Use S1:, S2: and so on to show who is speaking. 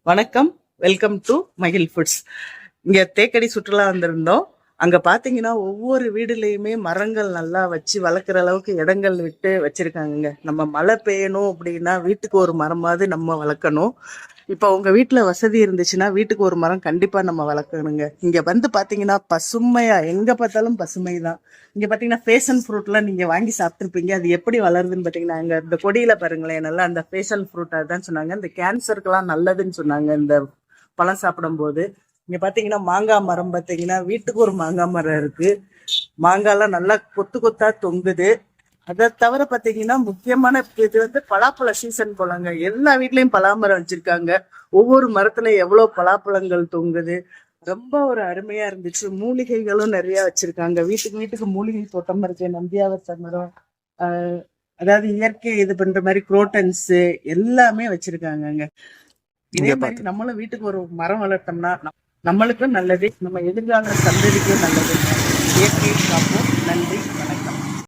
S1: வணக்கம். Welcome to மகிழ் foods. இங்க தேக்கடி சுற்றுலா வந்திருந்தோம். அங்க பாத்தீங்கன்னா ஒவ்வொரு வீடுலயுமே மரங்கள் நல்லா வச்சு வளர்க்குற அளவுக்கு இடங்கள் விட்டு வச்சிருக்காங்கங்க. நம்ம மழை பெய்யணும் அப்படின்னா வீட்டுக்கு ஒரு மரமாவது நம்ம வளர்க்கணும். இப்ப உங்க வீட்டுல வசதி இருந்துச்சுன்னா வீட்டுக்கு ஒரு மரம் கண்டிப்பா நம்ம வளர்க்கணுங்க. இங்க வந்து பாத்தீங்கன்னா பசுமையா எங்க பார்த்தாலும் பசுமை தான். இங்க பாத்தீங்கன்னா பேஷன் ஃப்ரூட்லாம் நீங்க வாங்கி சாப்பிட்டுருப்பீங்க. அது எப்படி வளருதுன்னு பாத்தீங்கன்னா அங்க இந்த கொடியில பாருங்களேன், நல்லா அந்த பேஷன் ஃப்ரூட் அதுதான் சொன்னாங்க. இந்த கேன்சருக்கெல்லாம் நல்லதுன்னு சொன்னாங்க இந்த பழம் சாப்பிடும்போது. இங்க பாத்தீங்கன்னா மாங்காய் மரம் பாத்தீங்கன்னா வீட்டுக்கு ஒரு மாங்காய் மரம் இருக்கு. மாங்காய்லாம் நல்லா கொத்து கொத்தா தொங்குது. அதை தவிர பாத்தீங்கன்னா முக்கியமான இது வந்து பலாப்பழ சீசன் போலாங்க. எல்லா வீட்லயும் பலாமரம் வச்சிருக்காங்க. ஒவ்வொரு மரத்துல எவ்வளவு பலாப்பழங்கள் தொங்குது. ரொம்ப ஒரு அருமையா இருந்துச்சு. மூலிகைகளும் நிறைய வச்சிருக்காங்க. வீட்டுக்கு வீட்டுக்கு மூலிகை தோட்டம் இருக்கு. நந்தியாவட்ட மரம், ஆஹ் அதாவது இயற்கை இது பண்ற மாதிரி குரோட்டன்ஸ் எல்லாமே வச்சிருக்காங்கங்க. இதே மாதிரி நம்மளும் வீட்டுக்கு ஒரு மரம் வளர்த்தோம்னா நம்மளுக்கும் நல்லது, நம்ம எதிர்கால சந்ததிக்கும் நல்லது.